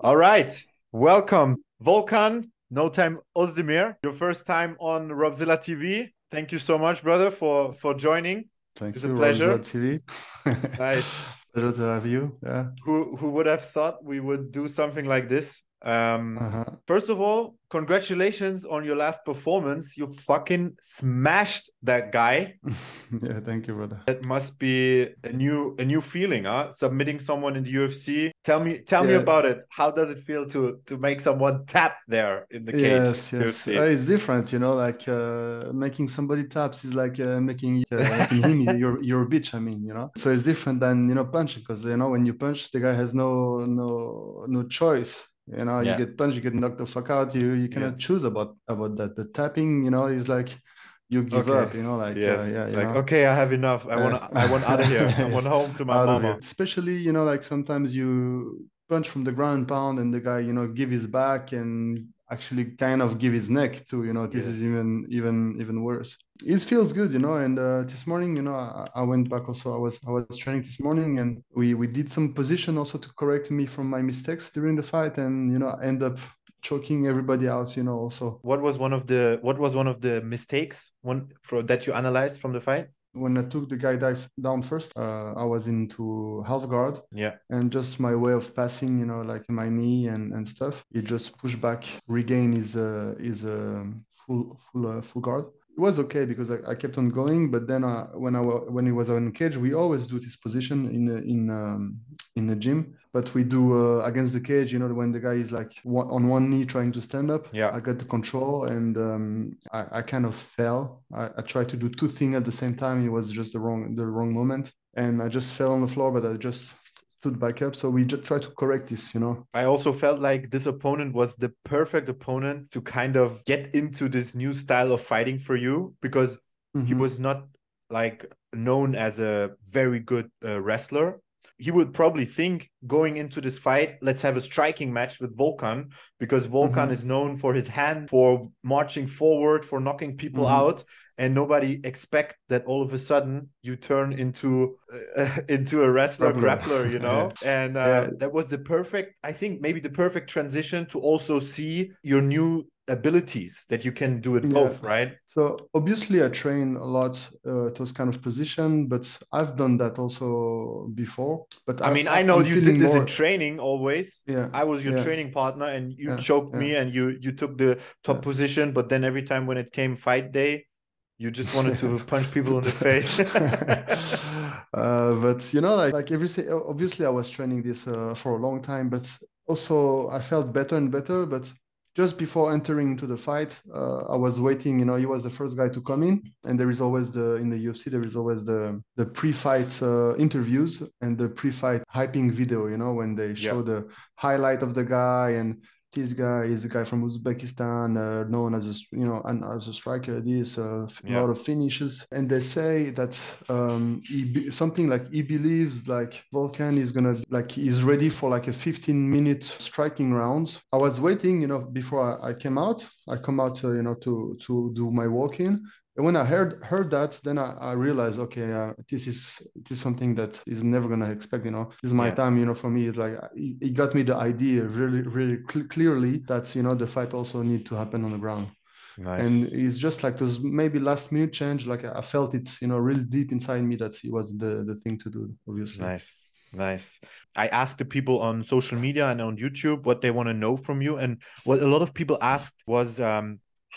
All right. Welcome, Volkan. No time, Oezdemir. Your first time on Robzilla TV. Thank you so much, brother, for joining. Thank It's a you, Robzilla pleasure. TV. Nice. Pleasure to have you. Yeah. Who would have thought we would do something like this? Uh-huh. First of all, congratulations on your last performance. You fucking smashed that guy. Yeah, thank you, brother. That must be a new feeling, huh? Submitting someone in the UFC. Tell me Yeah, about it. How does it feel to make someone tap there in the cage, yes, yes. UFC? It's different, like making somebody taps is like making him your bitch. I mean, So it's different than punching because when you punch, the guy has no choice. You Yeah. get punched, you get knocked the fuck out. You cannot Yes. choose about that. The tapping, is like you give Okay. up. Like Yes. yeah, It's like, okay, I have enough. I want out of here. I want Yes, home to my out of here. mama. Especially, like sometimes you punch from the ground and pound, and the guy, give his back and actually kind of give his neck too. This is Yes. even worse. It feels good. And this morning, I went back also. I was training this morning, and we did some position also to correct me from my mistakes during the fight, and I end up choking everybody else. Also What was one of the mistakes one for that you analyzed from the fight? when I took the guy down first, I was into half guard, Yeah. and just my way of passing, like my knee and stuff, he just pushed back, regain his full guard. It was okay because I kept on going, but then when he was on cage, we always do this position in the gym, but we do against the cage. When the guy is like on one knee trying to stand up, Yeah. I got the control, and I kind of fell. I tried to do two things at the same time. It was just the wrong moment, and I just fell on the floor. But I just stood back up. So we just try to correct this. I also felt like this opponent was the perfect opponent to kind of get into this new style of fighting for you because he Hmm. was not like known as a very good wrestler. He would probably think going into this fight, let's have a striking match with Volkan because Volkan Hmm. is known for his hand, for marching forward, for knocking people Hmm. out, and nobody expect that all of a sudden you turn into into a wrestler Grappler. grappler, Yeah. and Yeah. that was the perfect, I think, maybe the perfect transition to also see your new abilities that you can do it Yeah. both, right? So obviously I train a lot those kind of position, but I've done that also before. But I mean, I know I'm you did feeling this in more. training always. Yeah. I was your Yeah. training partner and you Yeah. choked Yeah. me and you took the top Yeah. position, but then every time when it came fight day, you just wanted Yeah. to punch people in the face. But like obviously I was training this for a long time, but also I felt better and better. But just before entering into the fight, I was waiting. He was the first guy to come in, and there is always in the UFC there is always the pre-fight interviews and the pre-fight hyping video. When they Yeah. show the highlight of the guy, and this guy is a guy from Uzbekistan, known as as a striker. This a Yeah. lot of finishes, and they say that something like he believes like Volkan is gonna like he's ready for like a 15-minute striking rounds. I was waiting, before I came out. I come out, to do my walk-in. And when I heard that, then I realized, okay, this is something that is never gonna expect. This is my Yeah. time. For me, it's like it got me the idea really, really clearly that the fight also need to happen on the ground. And Nice. it's just like those maybe last minute change. Like I felt it, really deep inside me that it was the thing to do. Obviously. Nice. Nice. I asked the people on social media and on YouTube what they want to know from you. And what a lot of people asked was,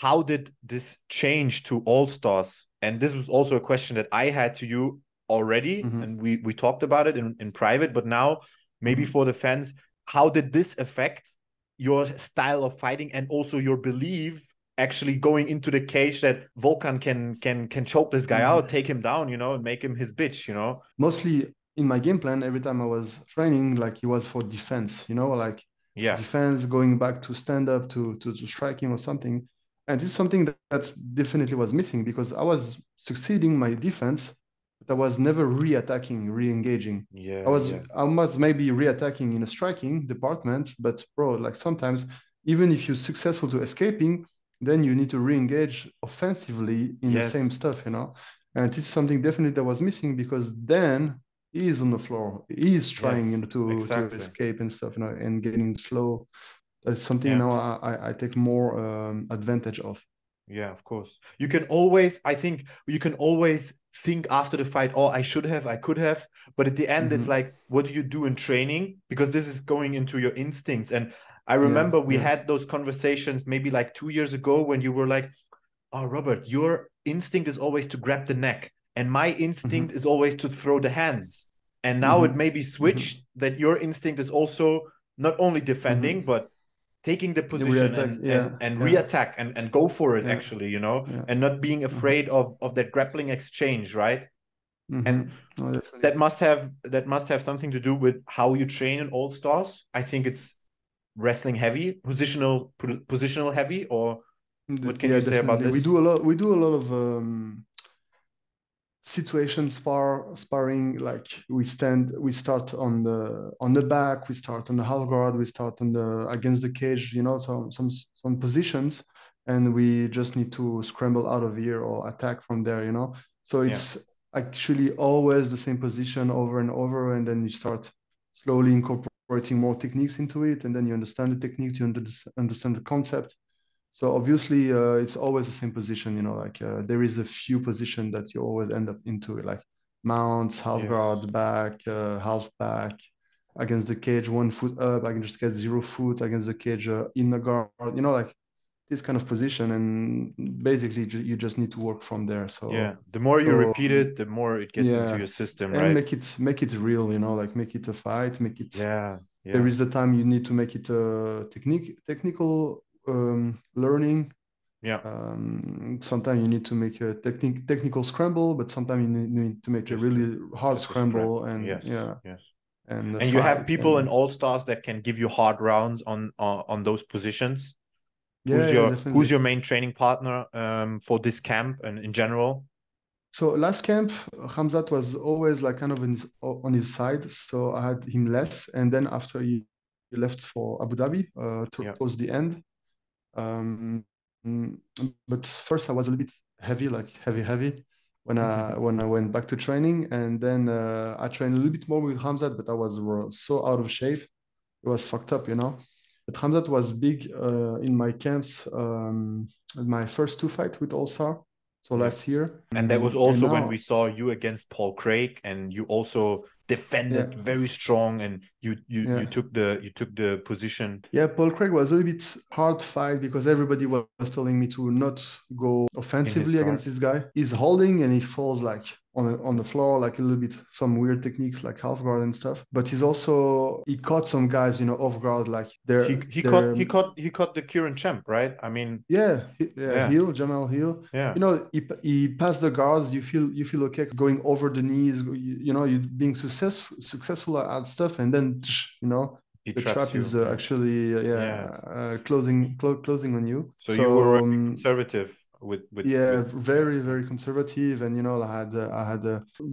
how did this change to All Stars? And this was also a question that I had to you already. Hmm. And we talked about it in private. But now, maybe Hmm. for the fans, how did this affect your style of fighting and also your belief actually going into the cage that Volkan can choke this guy Hmm. out, take him down, and make him his bitch? Mostly in my game plan, every time I was training, like it was for defense. Like Yeah. defense, going back to stand up to striking or something. And this is something that definitely was missing because I was succeeding my defense, but I was never re-attacking, re-engaging. I Yeah, was yeah. I was maybe re-attacking in a striking department, but bro, like sometimes even if you're successful to escaping, then you need to re-engage offensively in the same Yes. stuff. And this is something definitely that was missing because then he is on the floor. He is trying, Yes, to exactly. escape and stuff, and getting slow. That's something Yeah. now I take more advantage of. Yeah, of course. You can always, I think, you can always think after the fight, oh, I should have, I could have. But at the end, it's Hmm. like, what do you do in training? Because this is going into your instincts. And I Yeah, remember we yeah. had those conversations maybe like 2 years ago when you were like, oh, Robert, your instinct is always to grab the neck, and my instinct Hmm. is always to throw the hands. And now it Hmm. may be Hmm. switched that your instinct is also not only defending, Hmm. but taking the We position attack. and Yeah, yeah, reattack and go for it yeah, actually, yeah. and not being Hmm. afraid of that grappling exchange, right? Hmm. And No, definitely. that must have something to do with how you train in All Stars. I think it's wrestling heavy, positional heavy, or what can Yeah, you say about definitely. We this? do a lot. We do a lot of situation sparring. Like we start on the back, we start on the half guard, we start on the against the cage, some positions, and we just need to scramble out of here or attack from there. So Yeah. it's actually always the same position over and over, and then you start slowly incorporating more techniques into it, and then you understand the technique, you understand the concept. So obviously, it's always the same position. Like there is a few position that you always end up into it, like mounts, half Yes. guard, back, half back, against the cage, 1 foot up, against the cage, 0 foot, against the cage, in the guard. Like this kind of position, and basically you just need to work from there. Yeah. So, The more you so repeat it, the more it gets into yeah, your system, and right? make it real. Like make it a fight, make it. Yeah. There Yeah. is the time you need to make it a technical learning. Yeah. Sometimes you need to make a technical scramble, but sometimes you need to make a Just to really hard just a scrap. scramble, and Yes. yeah, Yes. and the And you have fight. people in And All Stars that can give you hard rounds on those positions. Who's yeah, yeah, your definitely. main training partner for this camp and in general? So last camp, Khamzat was always like kind of on his side, so I had him less. And then after he left for Abu Dhabi, Yeah. towards the end. Um, mm, but first I was a little bit heavy, like heavy, when I went back to training, and then I trained a little bit more with Hamzat, but I was so out of shape, it was fucked up. But Hamzat was big in my camps, my first two fights with All Star, so Yeah. last year. And that was And also when we now, saw you against Paul Craig, and you also yeah, defended very strong, and you yeah. took the position Yeah, Paul Craig was a little bit hard fight because everybody was telling me to not go in his offensively against guard. this guy. He's holding and he falls like on the floor, like a little bit some weird techniques like half guard and stuff. But he caught some guys, off guard, like He caught they're he caught he caught the current champ, right? I mean, yeah, yeah, yeah, Hill, Jamal Hill. yeah. He passed the guards. You feel okay going over the knees. You being successful at stuff, and then He the traps trap is you. Yeah, actually yeah. closing on you. So you were So very conservative with yeah, yeah, very very conservative, and I had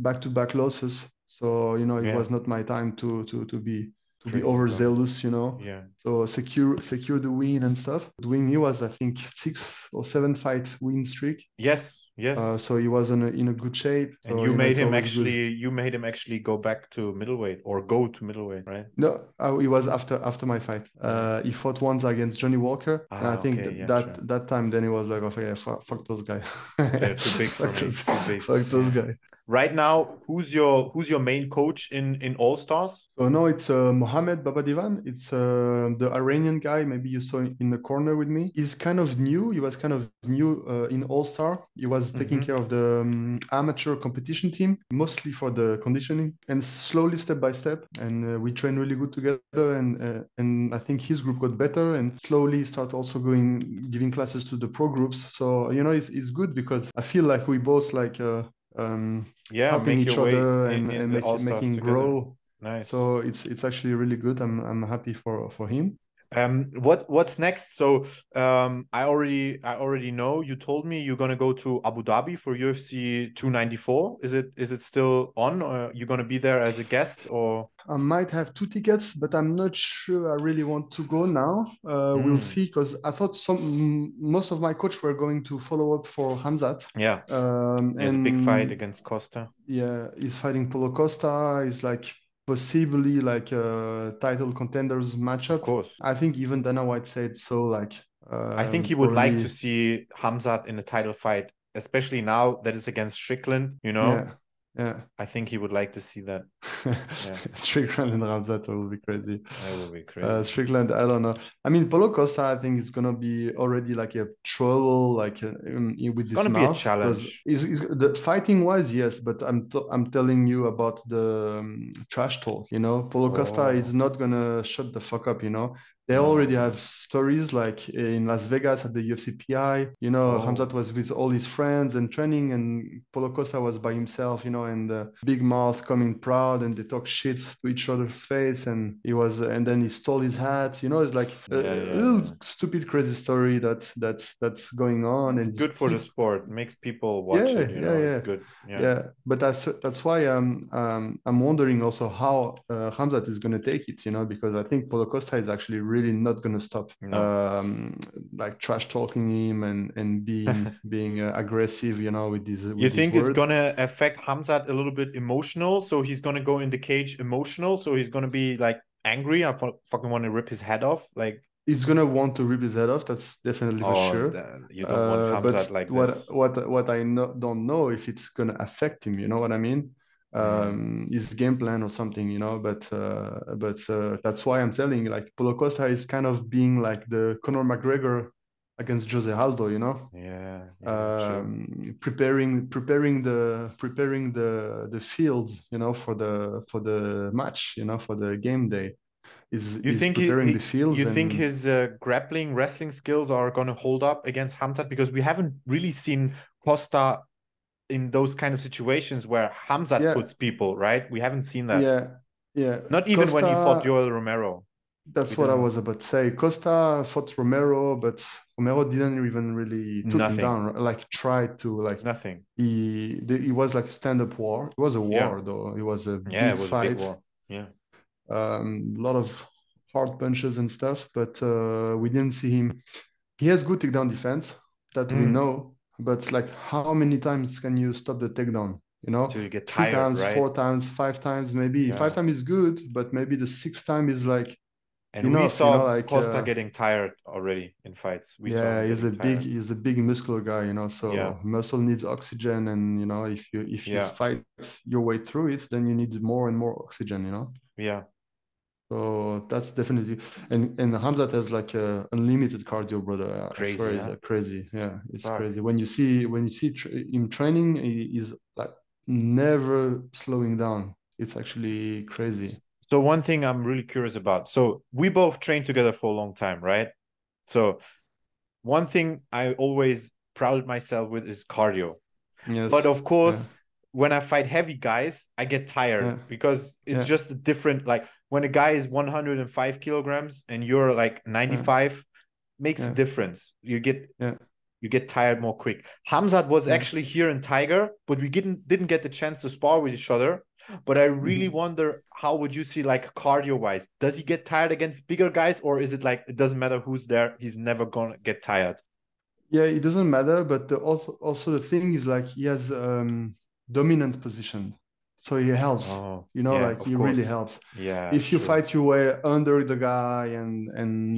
back-to-back losses, so it yeah, was not my time to be crazy blows. overzealous. Yeah. So secure the win and stuff. The win, he was, I think, 6 or 7 fight win streak. Yes, yes. So he was in a good shape. And So you it's him always good. actually you made him actually go back to middleweight or go to middleweight, right? No, it was after my fight. Yeah. He fought once against Johnny Walker, and I Ah, think okay, yeah, sure. that time then he was like, okay, fuck those guys, They're too big for me. Too big. fuck those Yeah. guys. Right now, who's your main coach in All Stars? So no, it's Mohamed Babadivan. It's the Iranian guy. Maybe you saw in the corner with me. He's kind of new. He was kind of new in All Star. He was taking Mm-hmm. care of the amateur competition team, mostly for the conditioning, and slowly, step by step. And we train really good together. And I think his group got better, and slowly start also giving classes to the pro groups. So it's good because I feel like we both like. Yeah, Helping make each your way other in and the All Stars making together. grow. Nice. So it's actually really good. I'm happy for him. What's next? So I already know you told me you're gonna go to Abu Dhabi for UFC 294. Is it still on, or you gonna be there as a guest or? I might have two tickets, but I'm not sure I really want to go now. We'll Mm, see, because I thought most of my coach were going to follow up for Khamzat. yeah, there's a big fight And against Costa. yeah, he's fighting Paulo Costa. He's like possibly like a title contenders Of matchup. course. I think even Dana White said so. Like I think he would like to probably, see Khamzat in a title fight, especially now that it's against Strickland, you know? yeah, yeah. I think he would like to see that. Yeah, Strickland and Khamzat will be crazy. that would be crazy. Strickland, I don't know. I mean, Paulo Costa, I think is gonna be already like a trouble, like with It's his gonna be a mouth, because challenge. the fighting wise, yes, but I'm telling you about the trash talk. Paulo Costa is Oh, not gonna shut the fuck up. They no, no, already have no. stories like in Las Vegas at the UFC PI. Oh, Khamzat was with all his friends and training, and Paulo Costa was by himself. And big mouth coming proud, and they talk shit to each other's face, and then he stole his hat. It's like a yeah, yeah, little yeah. stupid, crazy story that's going on, It's and good for the sport. Makes people watch yeah, it, yeah, It's yeah, good. Yeah. yeah. But that's why I'm wondering also how Khamzat is going to take it. Because I think Paulo Costa is actually really not going to stop No. like trash talking him and being aggressive. With his You with his think it's words. gonna affect Hamzat a little bit emotional? So he's gonna go in the cage emotional. So he's gonna be like angry. Fucking want to rip his head off. Like, He's gonna want to rip his head off. That's definitely for oh, sure. you don't want But Hamzat like what this. what what I don't know if it's gonna affect him. You know what I mean? Mm. His game plan or something. But that's why I'm telling you, like Paulo Costa is kind of being like the Conor McGregor against Jose Aldo. Yeah, yeah, true. Preparing the fields. For the match. For the game day. You Is think preparing the fields you think and his grappling wrestling skills are gonna hold up against Hamzat? Because we haven't really seen Costa in those kind of situations where Hamzat yeah. puts people, right? We haven't seen that. Yeah, yeah. Not even when he fought Costa, Yoel Romero. We that's what I didn't was about to say. Costa fought Romero, but Romero didn't even really took him nothing. down. Like tried to like Nothing. he was like stand-up war. It was a Yeah. war though. It was a Yeah, it big was a big fight. war. Yeah. A lot of hard punches and stuff, but we didn't see him. He has good takedown defense that we Mm. know, but like how many times can you stop the takedown? Till you get Three tired, times, right? four times, five times, maybe. Five Yeah. times is good, but maybe the sixth time is like And we enough, saw like Costa getting tired already in fights. We saw yeah, him getting tired. he's a big muscular guy, Yeah. so muscle needs oxygen, and if you Yeah. fight your way through it, then you need more and more oxygen. Yeah. So that's definitely, and Hamzat has like a unlimited cardio, brother. I swear, Crazy, it's huh? crazy. Yeah, it's Fuck. crazy. When you see him training, he is like never slowing down. It's actually crazy. So one thing I'm really curious about. So we both trained together for a long time, right? So one thing I always prouded myself with is cardio. But Yes. of Yeah. course, when I fight heavy guys, I get tired Yeah. because it's Yeah. just a different, like when a guy is 105 kilograms and you're like Yeah. 95, makes a Yeah. difference. Yeah. You get tired more quick. Hamzat was Yeah. actually here in Tiger, but we didn't get the chance to spar with each other. But I really Mhm. wonder, how would you see like cardio wise? Does he get tired against bigger guys, or is it like it doesn't matter who's there, he's never gonna get tired? Yeah, it doesn't matter, but also the thing is like he has dominant position, so he helps. Oh, yeah, Like of he really course. helps. Yeah, If you true. fight your way under the guy and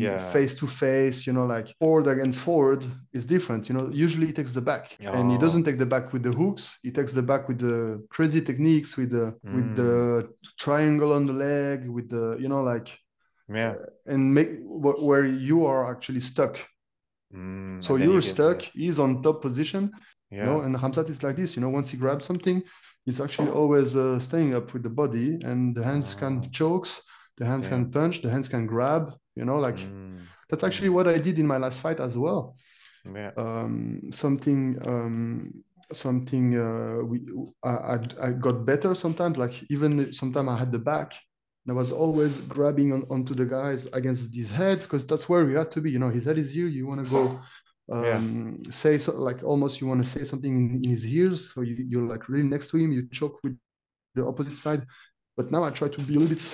Yeah. face to face, like forward against forward is different. Usually he takes the back, and he doesn't Oh. take the back with the hooks. He takes the back with the crazy techniques, with the Mm. triangle on the leg, with the like Yeah. and make where you are actually stuck. So And then you you're get stuck. like, He's on top position, yeah. and Khamzat is like this. Once he grabs something, he's actually always staying up with the body, and the hands can Oh, chokes, the hands yeah. can punch, the hands can grab. Like Mm. that's actually Mm. what I did in my last fight as well. Yeah. Something we I got better sometimes. Like even sometimes I had the back, And I was always grabbing onto the guys against his head because that's where you have to be. You know, his head is here. You want to go Yeah. say so, like almost you want to say something in his ears. So you're like really next to him. You choke with the opposite side. But now I try to be a little bit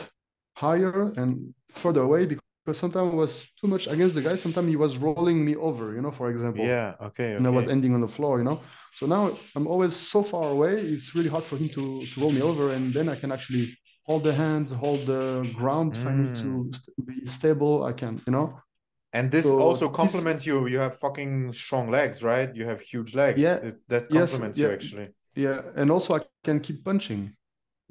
higher and further away because sometimes I was too much against the guy. Sometimes he was rolling me over, you know, for example, Yeah. Okay. and I was Okay. ending on the floor, you know. So now I'm always so far away. It's really hard for him to roll me over, and then I can actually hold the hands, hold the ground, finally Mm. to be stable. I can, you know. And this So also this, complements you. You have fucking strong legs, right? You have huge legs. yeah, That yes, complements you yeah, actually. yeah, and also I can keep punching,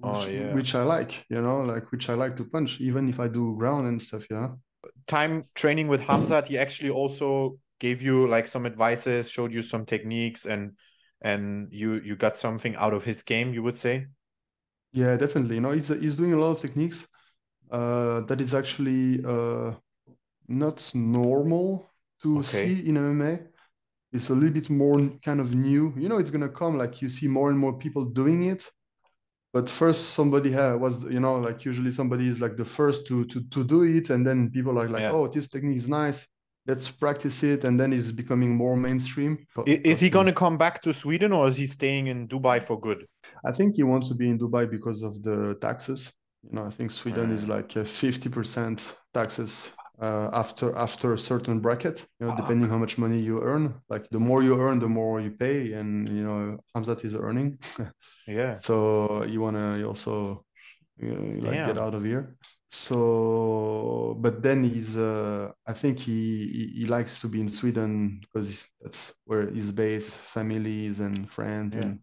Oh yeah. which I like, you know, like which I like to punch, even if I do ground and stuff. Yeah. Time training with Khamzat, he actually also gave you like some advices, showed you some techniques, and you got something out of his game, you would say. Yeah, definitely. You know, he's doing a lot of techniques that is actually not normal to Okay. see in MMA. It's a little bit more kind of new. You know, it's gonna come like you see more and more people doing it. But first, somebody was, you know, like usually somebody is like the first to do it, and then people are like, Yeah. oh, this technique is nice. Let's practice it, and then it's becoming more mainstream. Is he Cost going him. to come back to Sweden or is he staying in Dubai for good? I think he wants to be in Dubai because of the taxes. You know, I think Sweden is Uh, like 50% taxes after a certain bracket. You know, depending fuck. how much money you earn. Like the more you earn, the more you pay, and you know, Hamzat is earning, Yeah. so you also like get Damn. out of here. So, but then I think he likes to be in Sweden because that's where his base, families and friends, Yeah. and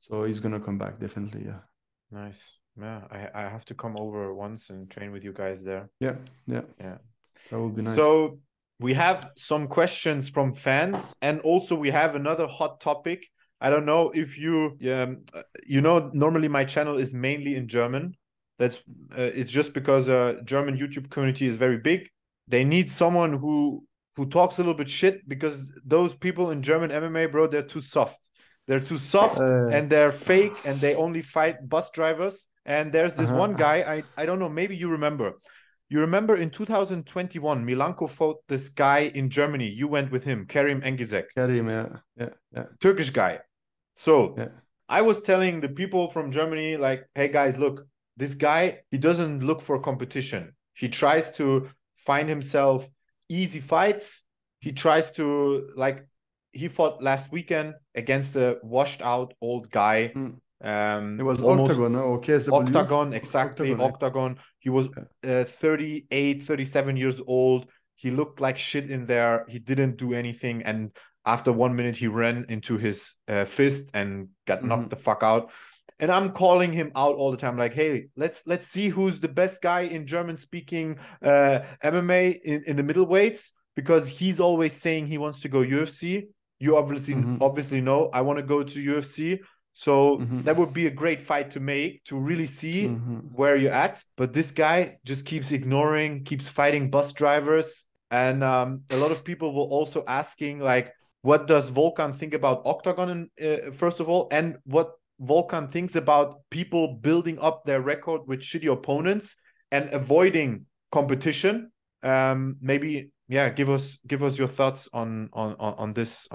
so he's gonna come back definitely. Yeah. Nice. Yeah. I have to come over once and train with you guys there. Yeah. Yeah. Yeah. That would be nice. So we have some questions from fans, and also we have another hot topic. I don't know if you know, normally my channel is mainly in German. That's it's just because German YouTube community is very big. They need someone who talks a little bit shit because those people in German MMA, bro, they're too soft. They're too soft Uh, and they're fake and they only fight bus drivers. And there's this one uh-huh. guy, I don't know, maybe you remember. You remember in 2021, Milanko fought this guy in Germany. You went with him, Kerim Engizek, Kerim, yeah. Yeah. Yeah. Turkish guy. So Yeah. I was telling the people from Germany, like, hey guys, look, this guy, he doesn't look for competition. He tries to find himself easy fights. He tries to, like, he fought last weekend against a washed out old guy, Mm. It was almost Octagon, no? Or KSW. Octagon, exactly. Octagon, yeah. Octagon. He was Yeah. 38, 37 years old. He looked like shit in there. He didn't do anything. And after 1 minute, he ran into his fist and got knocked the Mm-hmm. fuck out. And I'm calling him out all the time, like, hey, let's see who's the best guy in German speaking MMA in the middleweights, because he's always saying he wants to go UFC. You Mm-hmm. obviously know I want to go to UFC. So Mm-hmm. that would be a great fight to make to really see Mm-hmm. where you're at. But this guy just keeps ignoring, keeps fighting bus drivers. And a lot of people were also asking, like, what does Volkan think about Octagon, first of all, and what Volkan thinks about people building up their record with shitty opponents and avoiding competition. Maybe, yeah, give us your thoughts on this.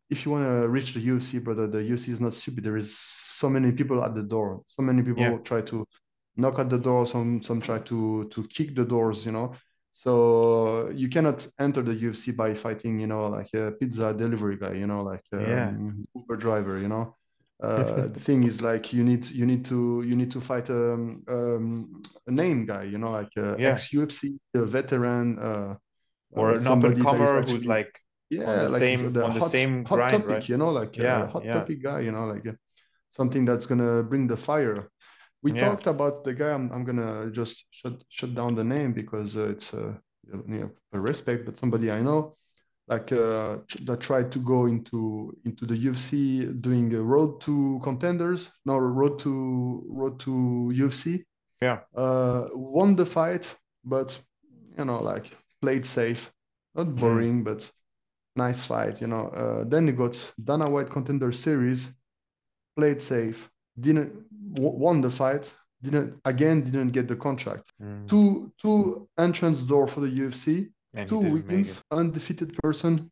If you want to reach the UFC, brother, the UFC is not stupid. There is so many people at the door. So many Yeah, people try to knock at the door. Some try to kick the doors. You know, so you cannot enter the UFC by fighting. You know, like a pizza delivery guy. You know, like yeah, Uber driver. You know, the thing is like you need to fight a name guy. You know, like yeah. ex UFC veteran. Or an up and Somebody that is comer who's actually like yeah like the on the same hot grind, right? topic, you know, like a Yeah, hot yeah, topic guy, you know, like something that's gonna bring the fire. We yeah, talked about the guy. I'm gonna just shut down the name because it's you know, a respect, but somebody I know like that tried to go into the UFC doing a road to contenders, no road to UFC. yeah. Won the fight, but you know, like played safe, not Mm, boring, but nice fight, you know. Then he got Dana White Contender Series, played safe, didn't won the fight, didn't get the contract. Two entrance door for the UFC, And he two didn't make wins, it. undefeated person,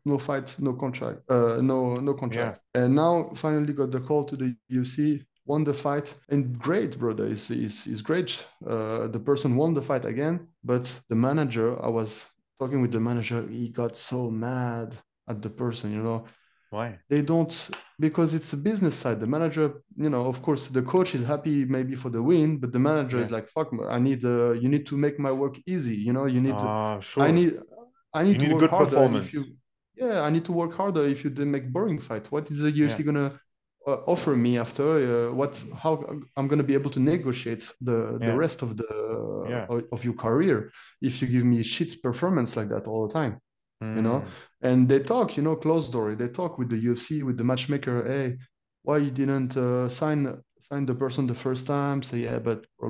no fight, no contract, no Yeah. contract. And now finally got the call to the UFC, won the fight, and great, brother. Is great. The person won the fight again, but the manager, I was talking with the manager, he got so mad at the person, you know. Why? They don't, because it's a business side. The manager, you know, of course, the coach is happy maybe for the win, but the manager is Yeah. like, "Fuck, I need, you need to make my work easy. You know, you need to, I Sure. need, I You need to need a work good harder. If you, performance. yeah, I need to work harder. If you didn't make boring fight, what is the Yeah. UFC gonna offer me after? How I'm gonna be able to negotiate the Yeah. rest of the Yeah. of your career if you give me shit performance like that all the time?" You know. Mm. And they talk, you know, closed door, they talk with the UFC, with the matchmaker. Hey, why you didn't sign the person the first time? Say, yeah, but bro,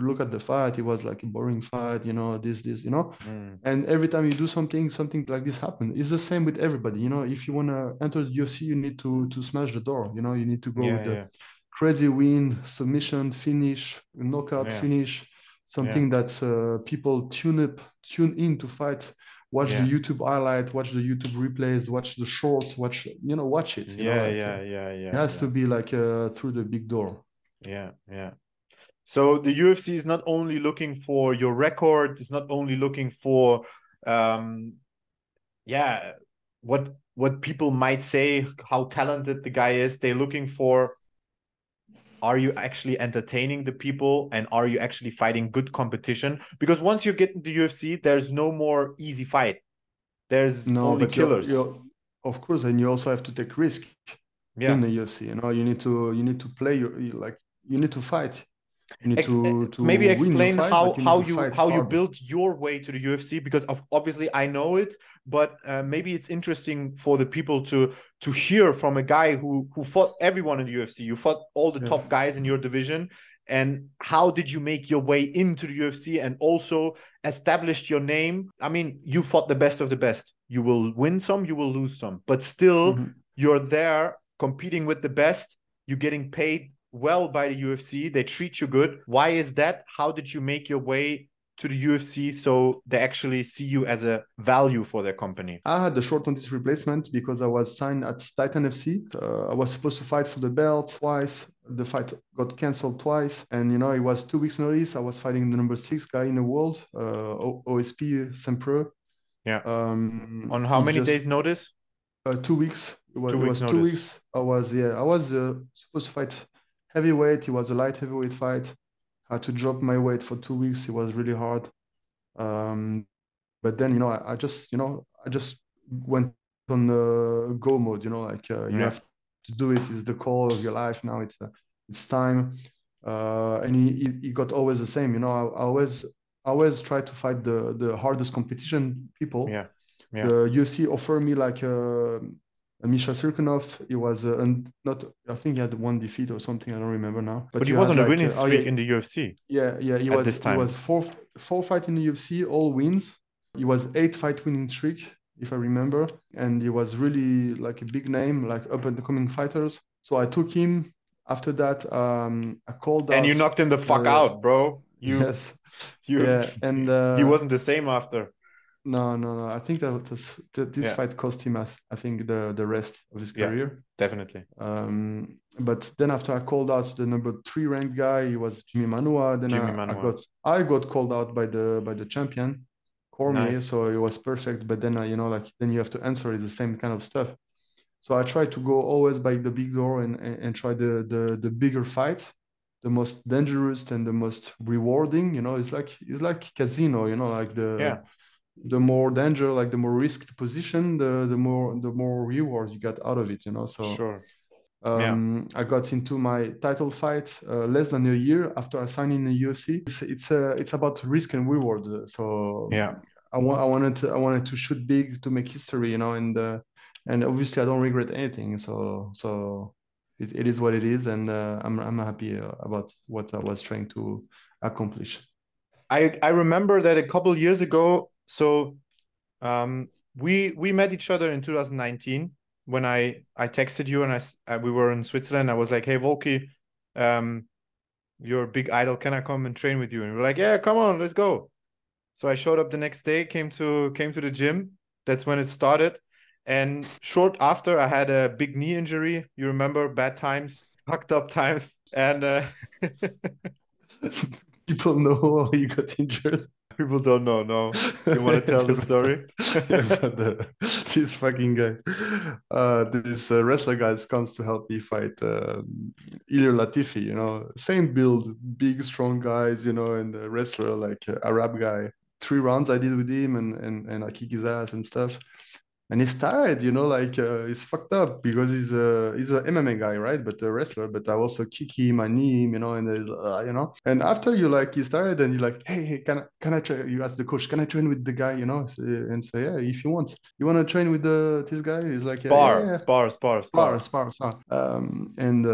look at the fight, it was like a boring fight, you know, this, you know. Mm. And every time you do something like this happen. It's the same with everybody, you know. If you want to enter the UFC, you need to smash the door, you know. You need to go with Yeah. the Yeah. crazy win, submission, finish, knockout, Yeah. finish, Yeah. something that people tune in to fight, watch the Yeah. YouTube highlight, watch the YouTube replays, watch the shorts, watch it, you know, Yeah. like Yeah. Yeah. it Yeah. has to Yeah. be like through the big door. Yeah. Yeah. So the UFC is not only looking for your record, it's not only looking for um yeah, what people might say, how talented the guy is. They're looking for, are you actually entertaining the people and are you actually fighting good competition? Because once you get into UFC, there's no more easy fight. There's No, only but killers. of course, and you also have to take risk in Yeah. the UFC. You know, you need to play like you need to fight. You need to Maybe win your explain fight, but you need to fight how you hard. built your way to the UFC, because obviously I know it, but maybe it's interesting for the people to hear from a guy who fought everyone in the UFC. You fought all the Yeah. top guys in your division, and how did you make your way into the UFC and also established your name? I mean, you fought the best of the best. You will win some, you will lose some, but still Mhm. you're there competing with the best. You're getting paid well by the UFC. They treat you good. Why is that? How did you make your way to the UFC so they actually see you as a value for their company? I had a short notice replacement because I was signed at Titan FC. I was supposed to fight for the belt twice. The fight got canceled twice, and you know it was 2 weeks notice. I was fighting the number 6 guy in the world, OSP Sempro. Yeah. On how It's many just days notice? 2 weeks. It was, Two it weeks was two notice. weeks. I was supposed to fight heavyweight. It was a light heavyweight fight. I had to drop my weight for 2 weeks. It was really hard. Um, but then I just went on go mode. You know, like you Yeah. have to do it. It's the call of your life now. It's time. And he got always the same. You know, I always try to fight the hardest competition people. Yeah. Yeah. The UFC offered me like a Misha Sirkunov. He was not. I think he had one defeat or something. I don't remember now. But But he you was had on a like winning oh yeah, streak in the UFC yeah. He at was this he time. was four fight in the UFC, all wins. He was 8 fight winning streak, if I remember, and he was really like a big name, like up and coming fighters. So I took him. After that, I called And you out. knocked him the fuck Uh, out, bro. You yes, you yeah, and he wasn't the same after. no, no, no. I think that this Yeah. fight cost him, I think, the rest of his Yeah. career. Definitely. But then after I called out the number 3 ranked guy, he was Jimmy Manua. Then Jimmy I Manuwa. got called out by the champion, Cormier. Nice. So it was perfect. But then like then you have to answer it the same kind of stuff. So I try to go always by the big door and try the bigger fight, the most dangerous and the most rewarding. You know, it's like casino. You know, like the Yeah. the more danger, like the more risked position, the more reward you get out of it. You know, so Sure. Yeah. I got into my title fight less than a year after I signed in the UFC. It's about risk and reward. So Yeah. I wanted to shoot big to make history, you know, and obviously I don't regret anything. So it is what it is, and I'm happy about what I was trying to accomplish. I remember that a couple years ago. So we met each other in 2019 when I texted you and we were in Switzerland. I was like, hey Volky, um you're a big idol. Can I come and train with you? And we're like, yeah, come on, let's go. So I showed up the next day, came to the gym. That's when it started. And short after, I had a big knee injury. You remember, bad times, fucked up times. And People know how you got injured. people don't know. No, you want to tell the story? Yeah, but this fucking guy, this wrestler guys comes to help me fight Ilir Latifi. You know, same build, big, strong guys. You know, and the wrestler like Arab guy. 3 rounds I did with him, and I kick his ass and stuff. And he's tired, you know, like he's fucked up because he's a MMA guy, right? But a wrestler. But I also kick him, I knee him, you know, and you know. And after you like he's tired, and you're like, hey, can I try? You ask the coach, can I train with the guy, you know? And say, yeah, if you want, you want to train with this guy? He's like, yeah, yeah, Spar, yeah. spar, spar, Spar, spar. spar, spar. And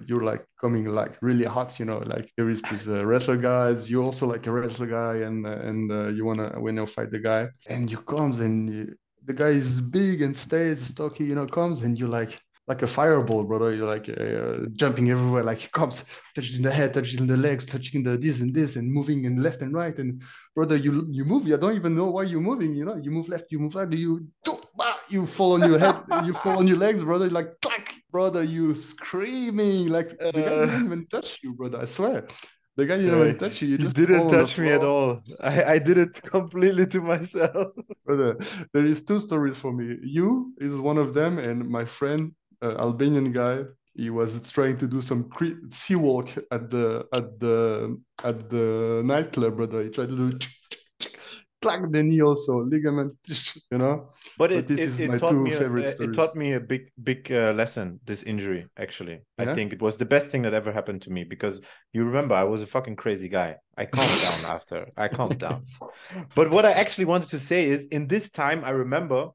you're like coming like really hot, you know, like there is this wrestler guys. You also like a wrestler guy, and you wanna fight the guy, and you comes and the guy is big and stays stocky, you know, comes and you like a fireball, brother. You're like jumping everywhere, like he comes, touching the head, touching the legs, touching the this and this, and moving in left and right. And brother, you move. You don't even know why you're moving. You know, you move left, you move right. You fall on your head, you fall on your legs, brother. Like clack, brother. You screaming like the guy didn't even touch you, brother. I swear, the guy didn't even touch you. You You just didn't fall on the touch me at floor. all. I did it completely to myself. But there is 2 stories for me. You is one of them, and my friend, Albanian guy, he was trying to do some sea walk at the nightclub, brother. He tried to do clack the knee also, ligament, you know. But But this is my two favorite it stories. taught me a big lesson. This injury, actually, I Yeah. think it was the best thing that ever happened to me because you remember I was a fucking crazy guy. I calmed down after. I calmed down. But what I actually wanted to say is, in this time, I remember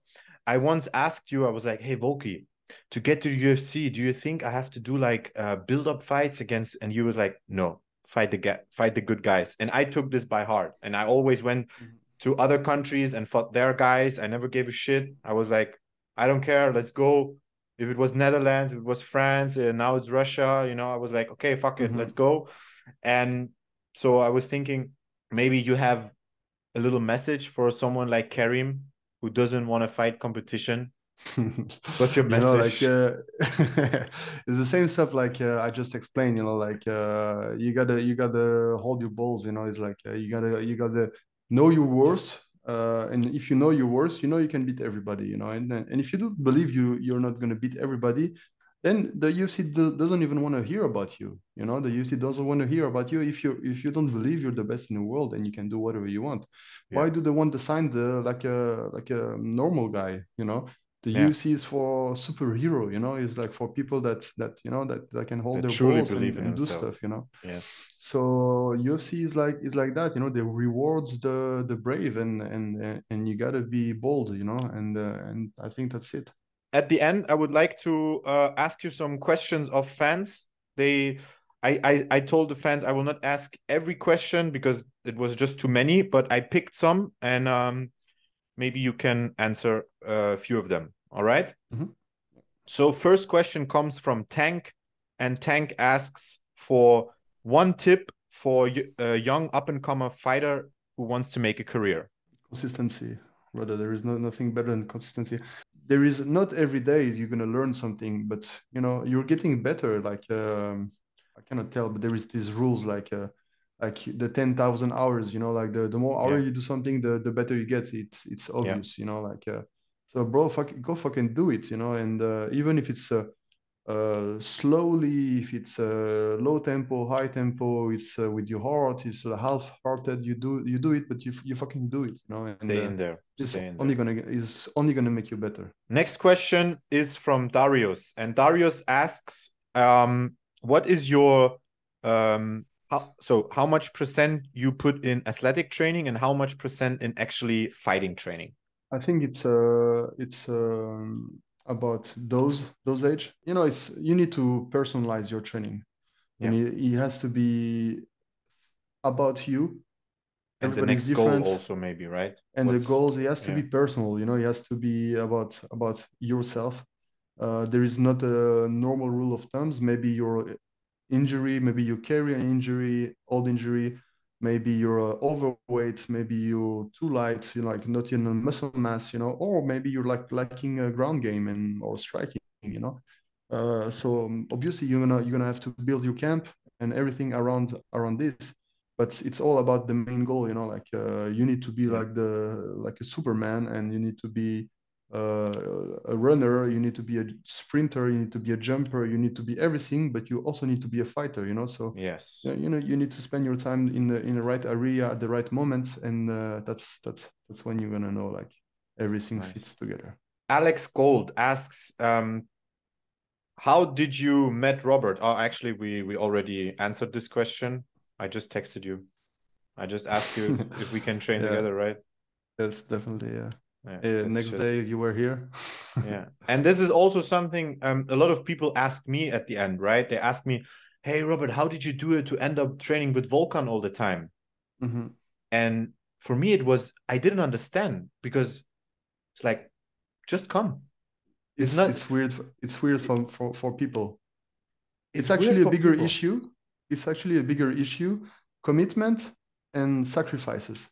I once asked you. I was like, "Hey, Volky, to get to the UFC, do you think I have to do like build up fights against?" And you was like, "No, fight the good guys." And I took this by heart, and I always went to other countries and fought their guys. I never gave a shit. I was like, I don't care. Let's go. If it was Netherlands, if it was France, and now it's Russia, you know, I was like, okay, fuck it, let's go. And so I was thinking maybe you have a little message for someone like Kerim who doesn't want to fight competition. What's your You know, like message? it's the same stuff like I just explained. You know, like you gotta hold your balls. You know, it's like you gotta know your worth. And if you know your worth, you know you can beat everybody. You know, and if you don't believe you're not gonna beat everybody, then the UFC doesn't even want to hear about you. You know, the UFC doesn't want to hear about you if you don't believe you're the best in the world and you can do whatever you want. Yeah. Why do they want to sign the like a normal guy? You know, the Yeah. UFC is for superhero, you know, it's like for people that you know that can hold That their truly balls believe in and do himself. stuff, you know. Yes. So UFC is like that, you know, they rewards the brave and you gotta be bold, you know, and I think that's it. At the end, I would like to ask you some questions of fans. They, I told the fans I will not ask every question because it was just too many, but I picked some, and maybe you can answer a few of them. All right. Mhm. So first question comes from Tank, and Tank asks for one tip for a young up and comer fighter who wants to make a career. Consistency, brother. There is nothing better than consistency. There is not every day you're gonna learn something, but you know you're getting better. Like I cannot tell, but there is these rules like the 10,000 hours. You know, like the more hour Yeah. you do something, the better you get. It's Yeah. obvious. You know, like so, bro, go fucking do it. You know, and even if it's slowly, if it's low tempo, high tempo, it's with your heart, it's half-hearted. You do it, but you fucking do it, you know, and Stay in there. it's Stay in only there. gonna make you better. Next question is from Darius, and Darius asks, "What is your how much percent you put in athletic training and how much percent in actually fighting training?" I think it's about those age. You know, it's you need to personalize your training, and Yeah, it has to be about you. and the Everybody's next goal different. also maybe, right? And the What's goals, it has to yeah, be personal, you know, it has to be about yourself. There is not a normal rule of thumbs. Maybe injury, maybe you carry an injury, old injury, maybe you're overweight, maybe you're too light, you're like not in a muscle mass, or maybe you're like lacking a ground game or striking. So obviously you're gonna have to build your camp and everything around this, but it's all about the main goal. Like you need to be Yeah. like a Superman, and you need to be uh, a runner, you need to be a sprinter, you need to be a jumper, you need to be everything, but you also need to be a fighter. So Yes. you need to spend your time in the right area at the right moment, and that's when you're gonna know like everything Nice. fits together. Alex Gold asks, how did you met Robert? Oh, actually, we already answered this question. I just texted you. I just asked you if we can train Yeah, together, right? yes, definitely. Yeah. Yeah, that's Next just day you were here. yeah. And this is also something a lot of people ask me at the end, right? They ask me, "Hey, Robert, how did you do it to end up training with Volkan all the time?" Mhm. And for me, it was I didn't understand because it's like just come. It's It's not. it's weird. It's weird It, for people. It's it's weird actually a for bigger people. issue. It's actually a bigger issue. Commitment and sacrifices.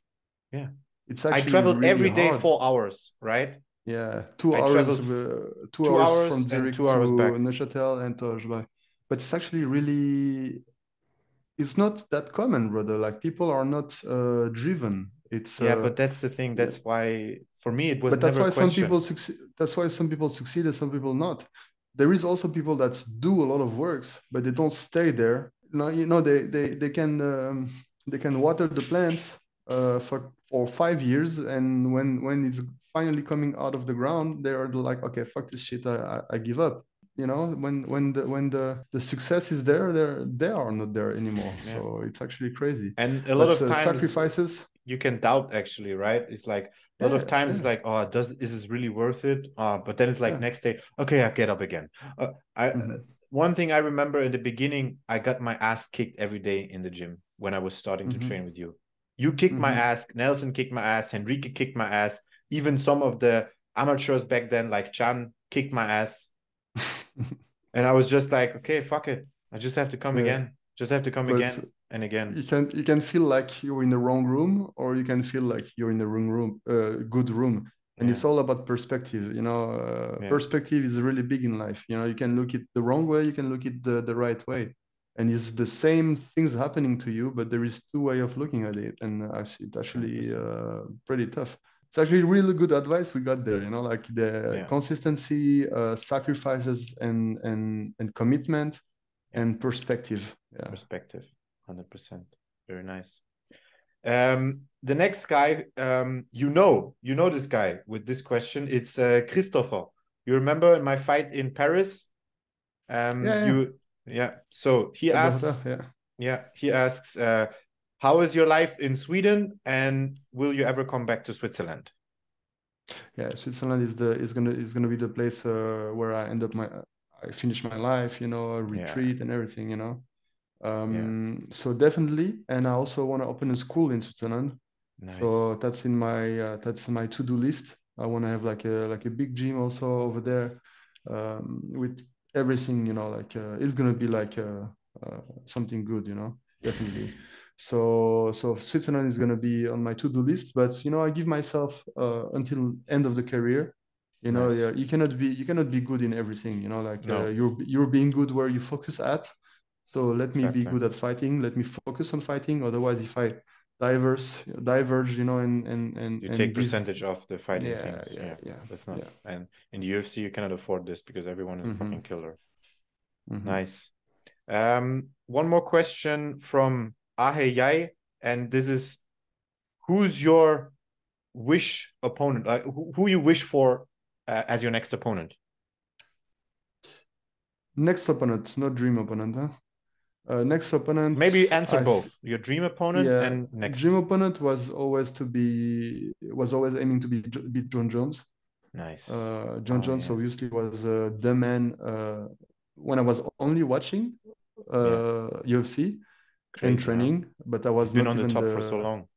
Yeah. It's I actually traveled really every day hard. 4 hours, right? Yeah, two I hours, traveled uh, two two hours from hours and Zurich 2 hours to back. Neuchâtel and to Ajba. But it's actually really, it's not that common, brother. Like people are not driven. It's Yeah, but that's the thing. yeah. That's why for me it was But that's never a why some people question. succeed. That's why some people succeed and some people not. There is also people that do a lot of works, but they don't stay there. Now, they can water the plants for 5 years, and when it's finally coming out of the ground, they are like, okay, fuck this shit, I give up. When the success is there, they are not there anymore. Yeah. So it's actually crazy. And a lot But of times sacrifices, you can doubt actually, right? It's like a lot of yeah, times it's yeah, like, oh, does is this really worth it? But then it's like yeah. next day, okay, I get up again. I Hmm. one thing I remember in the beginning, I got my ass kicked every day in the gym when I was starting to Hmm. train with you. You kicked my Hmm. ass, Nelson kicked my ass, Henrique kicked my ass, even some of the amateurs back then, like Chan, kicked my ass. And I was just like, okay, fuck it. I just have to come Yeah, again. Just have to come but again and again. you can feel like you're in the wrong room, or you can feel like you're in the wrong room, good room. And Yeah. it's all about perspective. Yeah. Perspective is really big in life. You can look it the wrong way, you can look it the right way, and it's the same things happening to you, but there is two way of looking at it, and it's actually 100%. pretty tough. It's actually really good advice we got there. Like the Yeah. consistency, sacrifices, and commitment Yeah. and perspective. Yeah. Perspective. 100%. Very nice. The next guy, you know this guy with this question. It's Christopher. You remember in my fight in Paris? Yeah, yeah. You, yeah. So he At the hotel, asks, yeah. yeah, he asks, how is your life in Sweden, and will you ever come back to Switzerland? Yeah, Switzerland is gonna be the place where I finish my life, a Yeah, retreat and everything. yeah, So definitely, and I also want to open a school in Switzerland. nice. So that's my to-do list. I want to have like a big gym also over there, with everything. Like it's gonna be like something good. Definitely. So Switzerland is gonna be on my to-do list, but I give myself until end of the career. Nice. Yeah, you cannot be good in everything. Like No, you're being good where you focus at. So let me be exactly. good at fighting. Let me focus on fighting. Otherwise, if I diverge, and You and take give, percentage off the fighting yeah, things. yeah, Yeah, yeah, that's not. yeah. And in the UFC, you cannot afford this because everyone is a Mm-hmm, fucking killer. mm-hmm. Nice. One more question from Aheyai, and this is who's your wish opponent? Like who you wish for as your next opponent? Next opponent, not dream opponent, huh? Next opponent, Maybe answer both. Your dream opponent yeah, and dream next. opponent was always aiming to beat John Jones. Nice. John Oh Jones yeah. obviously was the man when I was only watching Yeah. UFC and Crazy, huh? training, but I He's was been not on the even top for so the long.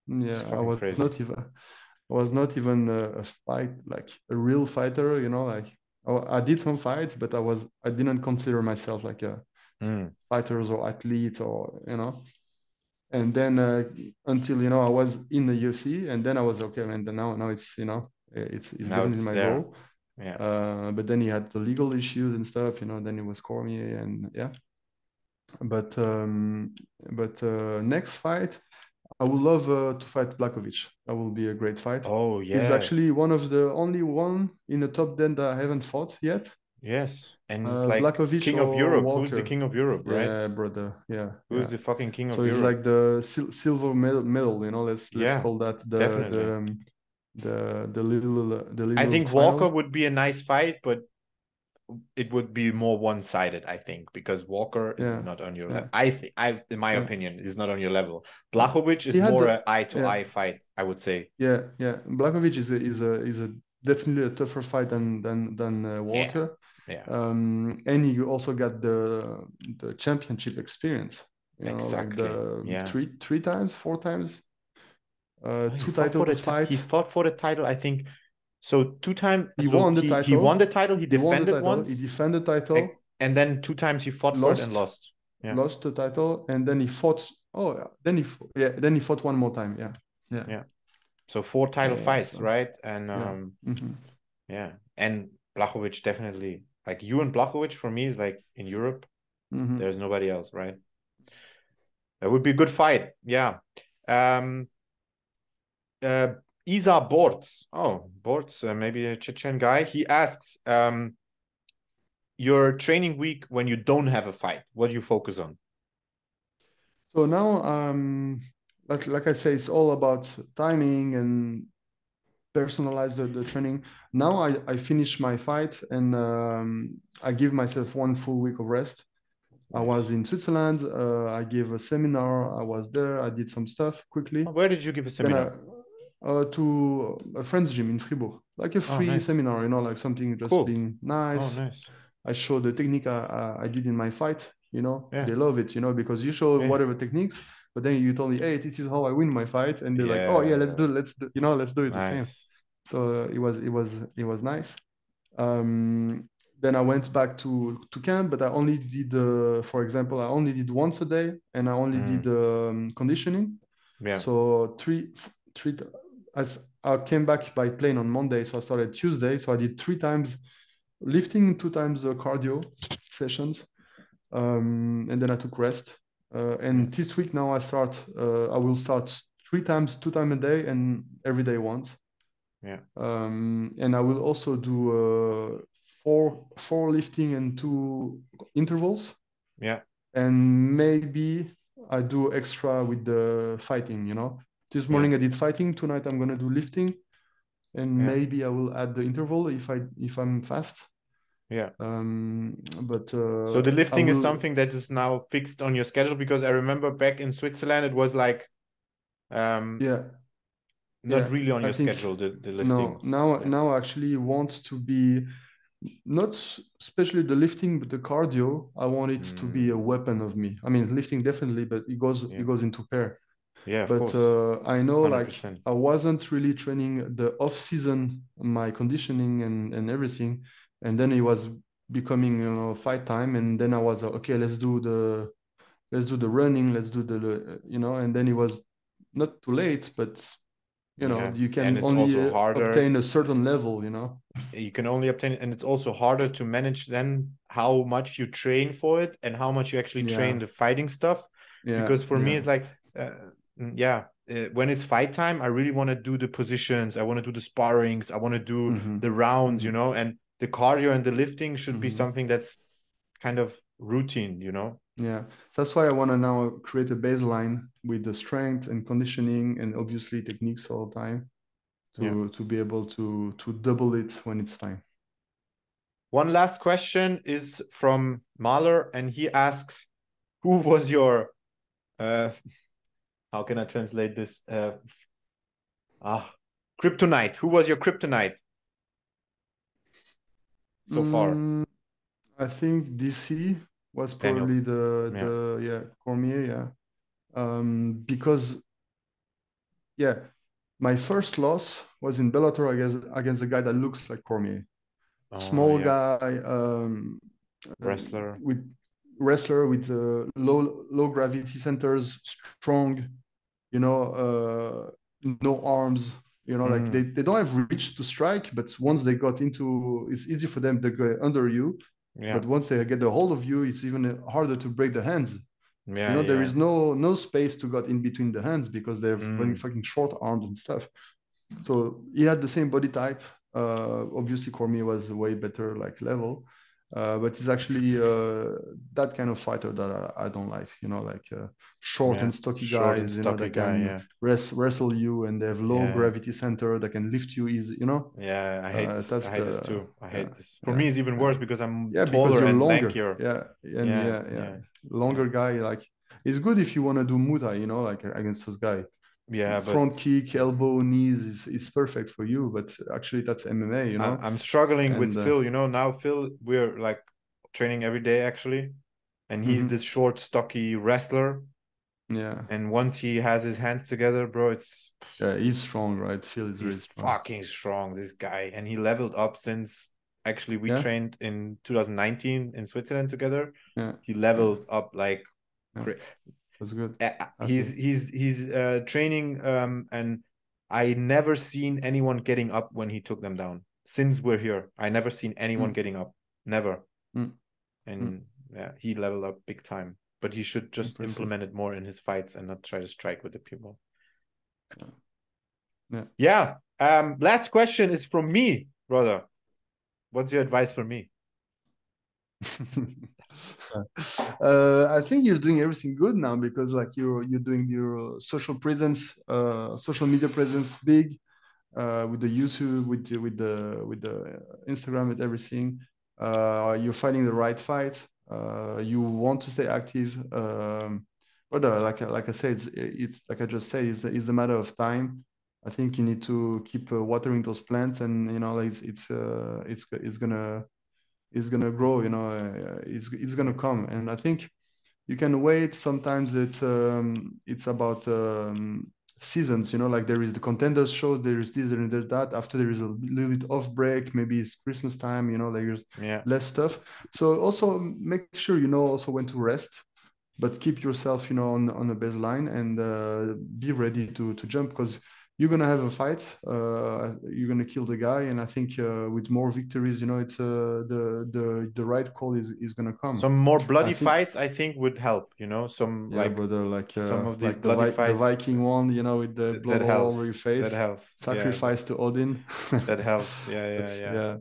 It's yeah, I fucking was crazy. not even a fight like a real fighter. Like I did some fights, but I didn't consider myself like fighters or athletes, or and then until I was in the UFC, and then I was okay, and then now it's it's Now definitely it's my there. goal. Yeah. But then he had the legal issues and stuff, then it was Cormier, and yeah. But next fight, I would love to fight Blakovic. That will be a great fight. Oh He's yeah. actually one of the only one in the top 10 that I haven't fought yet. Yes. And it's like Blakovic King of or Europe. Who's the Walker. King of Europe, right? Yeah, brother. Yeah, Who's yeah. the fucking King So of it's Europe? like the silver medal, let's Yeah, call that definitely. the I little think Walker final. would be a nice fight, but it would be more one-sided, I think, because Walker is Yeah, not on your level. yeah, I think, in my yeah, opinion, is not on your level. yeah. Blachowicz He is had more the an eye to yeah, eye fight, I would say. yeah. Blakovic is a definitely a tougher fight than Yeah, Walker. yeah, And he also got the championship experience. Like exactly. the Yeah. three times, four times, Oh, two titles he fight. fought for the title, I think. So two time. He So won the he won title. the title. He He won the defended title. He once, defended the title, and then two times he fought for it and lost, lost. Yeah, lost the title, and then he fought. Oh, yeah. Then he fought one more time. Yeah, yeah, yeah. So four title yeah. fights, So right? And yeah. Mm-hmm. yeah, and Blachowicz definitely, like you and Blachowicz for me is like in Europe, Mm-hmm. there's nobody else, right? That would be a good fight. Yeah. Um uh Isa Bortz. Oh, Bortz, maybe a Chechen guy. He asks, your training week when you don't have a fight, what do you focus on? So now, like I say, it's all about timing and personalize the training. Now I finish my fight, and I give myself one full week of rest. I was Nice. in Switzerland. I gave a seminar. I was there. I did some stuff quickly. Oh, where did you give a Then seminar? to a friend's gym in Fribourg, like a Oh, free nice. seminar, like something just Cool. being Oh, nice. nice. I show the technique I did in my fight. Yeah. They love it, because you show Yeah. whatever techniques, but then you told me, hey, this is how I win my fight, and they're like, oh yeah, Yeah. let's do it the same. Nice. So it was nice. Then I went back to camp, but I only did, for example, I only did once a day, and I only did Mm. conditioning. Yeah. So as I came back by plane on Monday, so I started Tuesday. So I did 3 times lifting, 2 times cardio sessions, and then I took rest. Yeah. And this week now I will start 3 times, 2 times a day, and every day once. Yeah. And I will also do four lifting and 2 intervals, Yeah. and maybe I do extra with the fighting. This Yeah. morning I did fighting. Tonight I'm gonna do lifting, and Yeah. maybe I will add the interval if I'm fast. Yeah. But So the I lifting is will. something that is now fixed on your schedule, because I remember back in Switzerland it was like Yeah, not yeah. really on I your think schedule, the no. lifting. Yeah. Now I actually want to be, not especially the lifting, but the cardio. I want it to be a Mm, weapon of me. I mean, lifting definitely, but it goes yeah. it goes into pair. Yeah, of But course. I know, like, 100%. I wasn't really training the off season, my conditioning and everything, and then it was becoming fight time, and then I was okay. Let's do the running. Let's do and then it was not too late, but Yeah. you And can it's only also harder. obtain a certain level. You can only obtain, and it's also harder to manage then how much you train for it and how much you actually Yeah, train the fighting stuff. yeah, Because for me, yeah. it's like, yeah, when it's fight time, I really want to do the positions, I want to do the sparrings, I want to do Mm-hmm. the rounds, Mm-hmm. and the cardio and the lifting should be Mm-hmm. something that's kind of routine, Yeah, so that's why I want to now create a baseline with the strength and conditioning and obviously techniques all the time Yeah. to be able to double it when it's time. One last question is from Mahler, and he asks, who was your how can I translate this? Kryptonite. Who was your kryptonite so far? I think DC was Daniel. probably the Yeah. the yeah Cormier, yeah. Because yeah, my first loss was in Bellator against a guy that looks like Cormier, Oh small yeah. guy, Wrestler. with wrestler with low gravity centers, strong, no arms, like they don't have reach to strike, but once they got into, it's easy for them to go under you. Yeah. But once they get a hold of you, it's even harder to break the hands. Yeah. There is no space to get in between the hands because they're very fucking short arms and stuff. So he had the same body type. Obviously, Cormier was way better like level, but he's actually that kind of fighter that I don't like. Like short and stocky Short and guys. stocky That guy, can wrestle you and they have low gravity center that can lift you easy. Yeah, I hate this. I hate this too. I hate this. For me, it's even worse because I'm because taller you're and longer. lankier. Longer guy. Like it's good if you want to do Muay Thai, like against this guy. Yeah, front kick, elbow, knees is perfect for you, but actually that's MMA, I'm struggling with Phil, now Phil, we're like training every day actually, and he's this short, stocky wrestler. Yeah. And once he has his hands together, bro, it's he's strong, right? Phil is really strong. Fucking strong, this guy, and he leveled up since actually we trained in 2019 in Switzerland together. Yeah. He leveled up like great. That's good. He's training and I never seen anyone getting up when he took them down. Since we're here, I never seen anyone getting up. Never. And yeah, he leveled up big time. But he should just implement it more in his fights and not try to strike with the people. Yeah. Last question is from me, brother. What's your advice for me? I think you're doing everything good now because like you're doing your social presence, social media presence big, with the YouTube, with the Instagram, with everything. You're fighting the right fight. You want to stay active. But like I said, it's like I just said, it's a matter of time. I think you need to keep watering those plants, and like it's gonna grow. It's gonna come, and I think you can wait. Sometimes it's about seasons. Like there is the contenders shows, there is this and there's that. After there is a little bit off break, maybe it's Christmas time. There's less stuff. So also make sure also when to rest, but keep yourself on the baseline and be ready to jump because you're gonna have a fight. You're gonna kill the guy, and I think with more victories, it's the right call is gonna come. Some more bloody fights, I think, would help. Some brother, some of these like bloody the fights. Viking one, with the blood all over your face. That helps. Sacrifice to Odin. That helps. Yeah.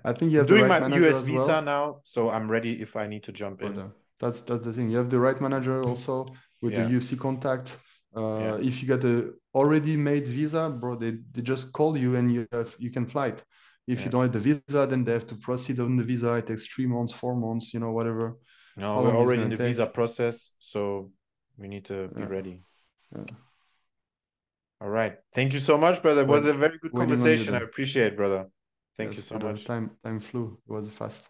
I think you have I'm doing the right my manager US as visa well. now, so I'm ready if I need to jump in. That's the thing. You have the right manager also with the UFC contact. If you get a already made visa, bro, they just call you and you can flight. If you don't have the visa, then they have to proceed on the visa. It takes 3 months, 4 months, whatever. No, we're already in the visa process, so we need to be ready. All right. Thank you so much, brother. It was a very good conversation. I appreciate it, brother. Thank you so much. Time flew. It was fast.